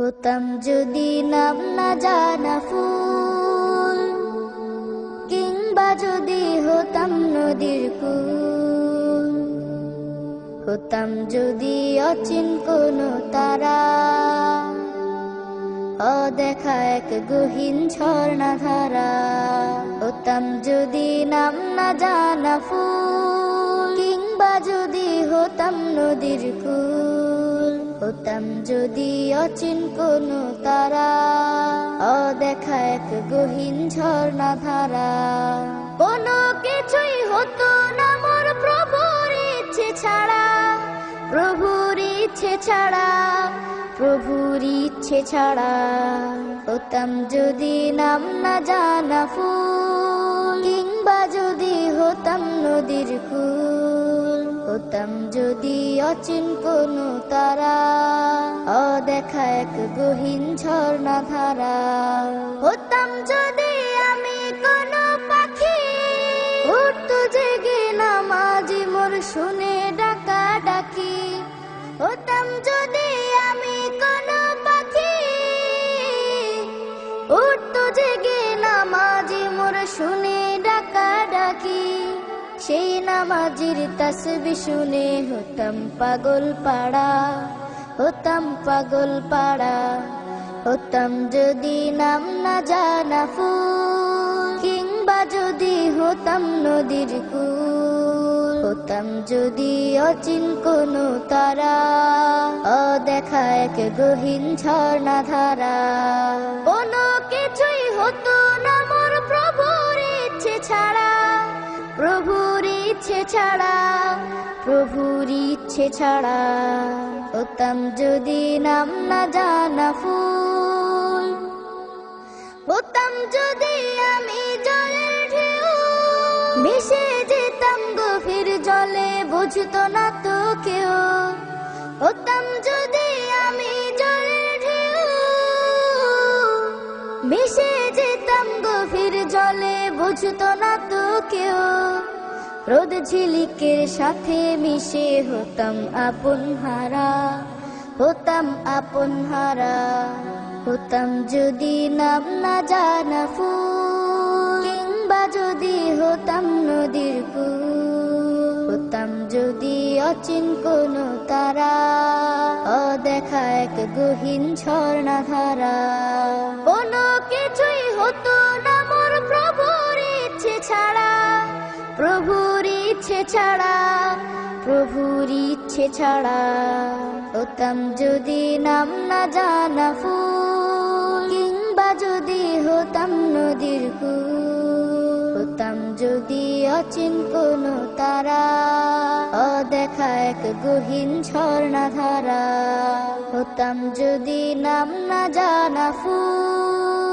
হতাম যদি নাম না জানা ফুল, কিংবা যদি হতাম নদীর কুল, হতাম যদি অচিন কোনো তারা, অদেখা এক গহীন ঝর্ণা ধারা। হতাম যদি নাম না জানা ফুল, কিংবা যদি হতাম নদীর কুল, হতাম যদি অচিন কোনো তারা, অদেখা এক গহীন ঝর্ণা ধারা। কোনো কিছুই হতো না মোর প্রভুর ইচ্ছে ছাড়া, প্রভুর ইচ্ছে ছাড়া, প্রভুর ইচ্ছে ছাড়া। হতাম যদি নাম না জানা ফুল, কিংবা যদি হতাম নদীর কুল, হতাম যদি অচিন কোনো তারা, অদেখা এক গহীন ঝর্ণা ধারা। হতাম যদি আমি কোনো পাখি, উড়তো জেগে নামাজি মোর শুনে ডাকা ডাকি। হতাম যদি আমি কোনো পাখি, উড়তো জেগে নামাজি মোর শুনে ডাকা ডাকি। সেই নামাজির তাসবিহ শুনে হতাম পাগল পাড়া, হতাম পাগল পাড়া। হতাম যদি নাম না জানা ফুল, কিংবা যদি হতাম নদীর কুল, হতাম যদি অচিন কোনো তারা, অদেখা এক গহীন ঝর্ণা ধারা। কোনো কিছুই হতো না মোর প্রভুর ইচ্ছে ছাড়া, প্রভুর ইচ্ছে ছাড়া, প্রভুর ইচ্ছে ছাড়া। হতাম যদি নাম না জানা ফুল, হতাম যদি আমি জলের ঢেউ, মিশে যেতাম গভীর জলে, বুঝতো না তো কেউ। হতাম যদি আমি জলের ঢেউ, মিশে যেতাম গভীর জলে, বুঝতো না তো কেউ। রোদ ঝিলিকের সাথে মিশে হতাম আপন হারা, হতাম আপন হারা। হতাম যদি নাম না জানা ফুল, কিংবা যদি হতাম নদীর কুল, হতাম যদি অচিন কোনো তারা, অদেখা এক গহীন ঝর্ণা ধারা। কোনো কিছুই হতো না মোর প্রভুর ইচ্ছে ছাড়া, প্রভুর ইচ্ছে ছাড়া, প্রভুর ইচ্ছে ছাড়া। হতাম যদি নাম না জানা ফুল, কিংবা যদি হতাম নদীর কুল, হতাম যদি অচিন কোনো তারা, অদেখা এক গহীন ঝর্ণা ধারা। হতাম যদি নাম না জানা ফুল।